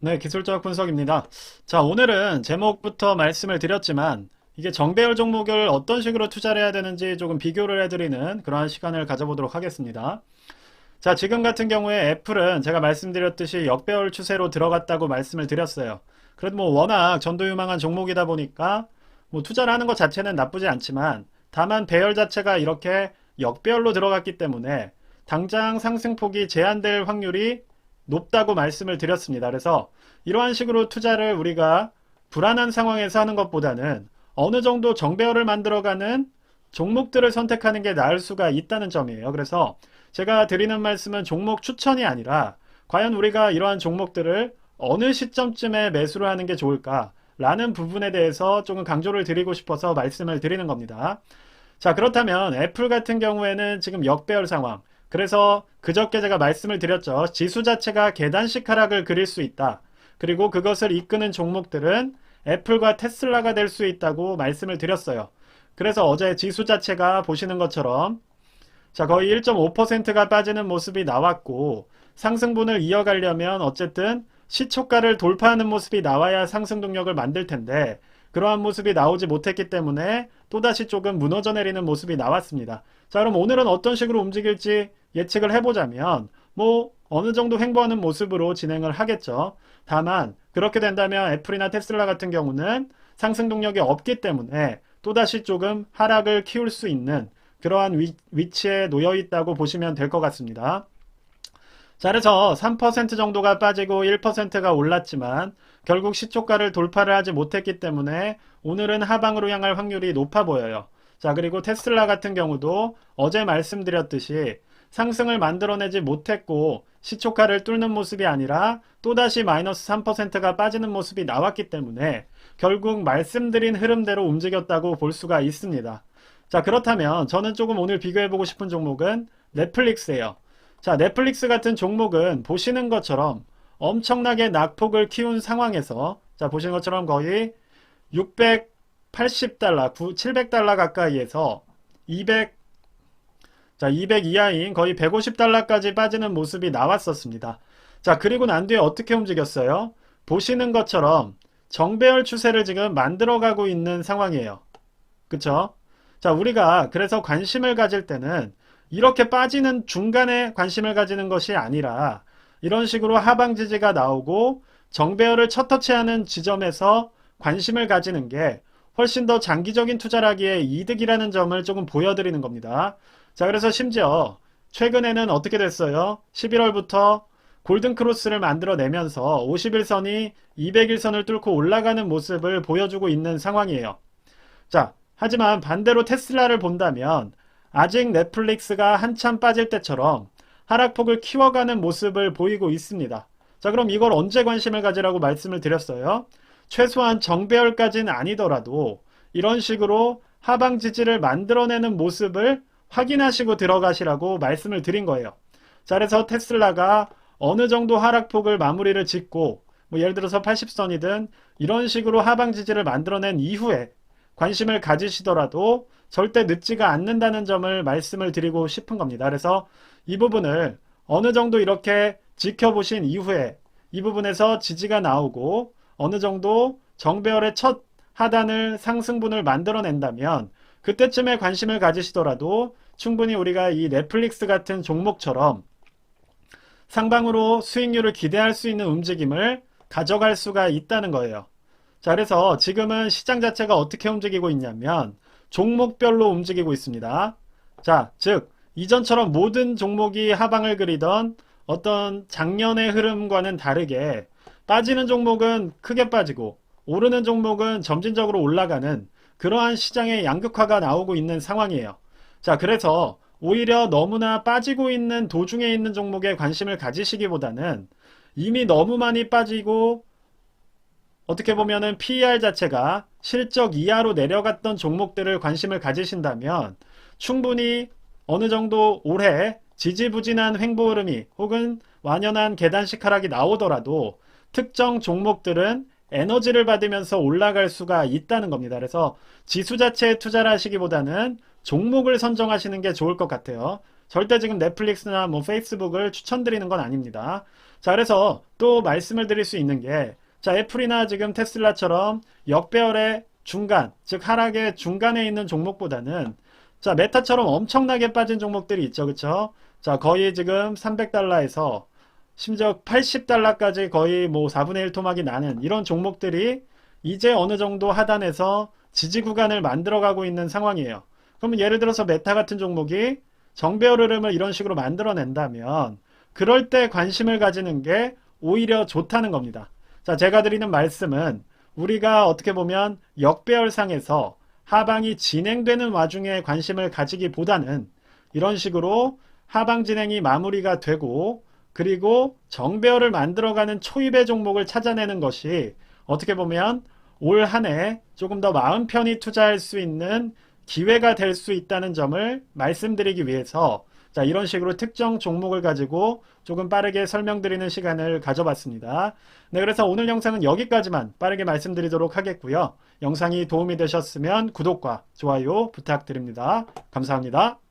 네, 기술적 분석입니다. 자, 오늘은 제목부터 말씀을 드렸지만 이게 정배열 종목을 어떤 식으로 투자를 해야 되는지 조금 비교를 해드리는 그러한 시간을 가져보도록 하겠습니다. 자, 지금 같은 경우에 애플은 제가 말씀드렸듯이 역배열 추세로 들어갔다고 말씀을 드렸어요. 그래도 뭐 워낙 전도유망한 종목이다 보니까 뭐 투자를 하는 것 자체는 나쁘지 않지만 다만 배열 자체가 이렇게 역배열로 들어갔기 때문에 당장 상승폭이 제한될 확률이 높다고 말씀을 드렸습니다. 그래서 이러한 식으로 투자를 우리가 불안한 상황에서 하는 것보다는 어느 정도 정배열을 만들어가는 종목들을 선택하는 게 나을 수가 있다는 점이에요. 그래서 제가 드리는 말씀은 종목 추천이 아니라 과연 우리가 이러한 종목들을 어느 시점쯤에 매수를 하는 게 좋을까 라는 부분에 대해서 조금 강조를 드리고 싶어서 말씀을 드리는 겁니다. 자, 그렇다면 애플 같은 경우에는 지금 역배열 상황. 그래서 그저께 제가 말씀을 드렸죠. 지수 자체가 계단식 하락을 그릴 수 있다. 그리고 그것을 이끄는 종목들은 애플과 테슬라가 될 수 있다고 말씀을 드렸어요. 그래서 어제 지수 자체가 보시는 것처럼 자, 거의 1.5%가 빠지는 모습이 나왔고 상승분을 이어가려면 어쨌든 시초가를 돌파하는 모습이 나와야 상승 동력을 만들 텐데 그러한 모습이 나오지 못했기 때문에 또다시 조금 무너져 내리는 모습이 나왔습니다. 자, 그럼 오늘은 어떤 식으로 움직일지 예측을 해보자면 뭐 어느 정도 횡보하는 모습으로 진행을 하겠죠. 다만 그렇게 된다면 애플이나 테슬라 같은 경우는 상승 동력이 없기 때문에 또다시 조금 하락을 키울 수 있는 그러한 위치에 놓여 있다고 보시면 될 것 같습니다. 자, 그래서 3% 정도가 빠지고 1%가 올랐지만 결국 시초가를 돌파를 하지 못했기 때문에 오늘은 하방으로 향할 확률이 높아 보여요. 자, 그리고 테슬라 같은 경우도 어제 말씀드렸듯이 상승을 만들어내지 못했고 시초가를 뚫는 모습이 아니라 또다시 마이너스 3%가 빠지는 모습이 나왔기 때문에 결국 말씀드린 흐름대로 움직였다고 볼 수가 있습니다. 자, 그렇다면 저는 조금 오늘 비교해보고 싶은 종목은 넷플릭스예요. 자, 넷플릭스 같은 종목은 보시는 것처럼 엄청나게 낙폭을 키운 상황에서 자, 보시는 것처럼 거의 680달러, 700달러 가까이에서 200, 자, 200 이하인 거의 150달러까지 빠지는 모습이 나왔었습니다. 자, 그리고 난 뒤에 어떻게 움직였어요? 보시는 것처럼 정배열 추세를 지금 만들어가고 있는 상황이에요. 그쵸? 자, 우리가 그래서 관심을 가질 때는 이렇게 빠지는 중간에 관심을 가지는 것이 아니라 이런 식으로 하방 지지가 나오고 정배열을 첫 터치하는 지점에서 관심을 가지는 게 훨씬 더 장기적인 투자라기에 이득이라는 점을 조금 보여드리는 겁니다. 자, 그래서 심지어 최근에는 어떻게 됐어요? 11월부터 골든크로스를 만들어내면서 51선이 201선을 뚫고 올라가는 모습을 보여주고 있는 상황이에요. 자, 하지만 반대로 테슬라를 본다면 아직 넷플릭스가 한참 빠질 때처럼 하락폭을 키워가는 모습을 보이고 있습니다. 자, 그럼 이걸 언제 관심을 가지라고 말씀을 드렸어요? 최소한 정배열까지는 아니더라도 이런 식으로 하방 지지를 만들어내는 모습을 확인하시고 들어가시라고 말씀을 드린 거예요. 자, 그래서 테슬라가 어느 정도 하락폭을 마무리를 짓고 뭐 예를 들어서 80선이든 이런 식으로 하방 지지를 만들어낸 이후에 관심을 가지시더라도 절대 늦지가 않는다는 점을 말씀을 드리고 싶은 겁니다. 그래서 이 부분을 어느 정도 이렇게 지켜보신 이후에 이 부분에서 지지가 나오고 어느 정도 정배열의 첫 하단을 상승분을 만들어낸다면 그때쯤에 관심을 가지시더라도 충분히 우리가 이 넷플릭스 같은 종목처럼 상방으로 수익률을 기대할 수 있는 움직임을 가져갈 수가 있다는 거예요. 자, 그래서 지금은 시장 자체가 어떻게 움직이고 있냐면 종목별로 움직이고 있습니다. 자, 즉 이전처럼 모든 종목이 하방을 그리던 어떤 작년의 흐름과는 다르게 빠지는 종목은 크게 빠지고 오르는 종목은 점진적으로 올라가는 그러한 시장의 양극화가 나오고 있는 상황이에요. 자, 그래서 오히려 너무나 빠지고 있는 도중에 있는 종목에 관심을 가지시기보다는 이미 너무 많이 빠지고 어떻게 보면은 PER 자체가 실적 이하로 내려갔던 종목들을 관심을 가지신다면 충분히 어느 정도 올해 지지부진한 횡보 흐름이 혹은 완연한 계단식 하락이 나오더라도 특정 종목들은 에너지를 받으면서 올라갈 수가 있다는 겁니다. 그래서 지수 자체에 투자를 하시기보다는 종목을 선정하시는 게 좋을 것 같아요. 절대 지금 넷플릭스나 뭐 페이스북을 추천드리는 건 아닙니다. 자, 그래서 또 말씀을 드릴 수 있는 게, 자, 애플이나 지금 테슬라처럼 역배열의 중간, 즉 하락의 중간에 있는 종목보다는, 자, 메타처럼 엄청나게 빠진 종목들이 있죠. 그쵸? 자, 거의 지금 300달러에서 심지어 80달러까지 거의 뭐 4분의 1 토막이 나는 이런 종목들이 이제 어느 정도 하단에서 지지 구간을 만들어가고 있는 상황이에요. 그러면 예를 들어서 메타 같은 종목이 정배열 흐름을 이런 식으로 만들어낸다면 그럴 때 관심을 가지는 게 오히려 좋다는 겁니다. 자, 제가 드리는 말씀은 우리가 어떻게 보면 역배열상에서 하방이 진행되는 와중에 관심을 가지기보다는 이런 식으로 하방 진행이 마무리가 되고 그리고 정배열을 만들어가는 초입의 종목을 찾아내는 것이 어떻게 보면 올 한 해 조금 더 마음 편히 투자할 수 있는 기회가 될 수 있다는 점을 말씀드리기 위해서 자, 이런 식으로 특정 종목을 가지고 조금 빠르게 설명드리는 시간을 가져봤습니다. 네, 그래서 오늘 영상은 여기까지만 빠르게 말씀드리도록 하겠고요. 영상이 도움이 되셨으면 구독과 좋아요 부탁드립니다. 감사합니다.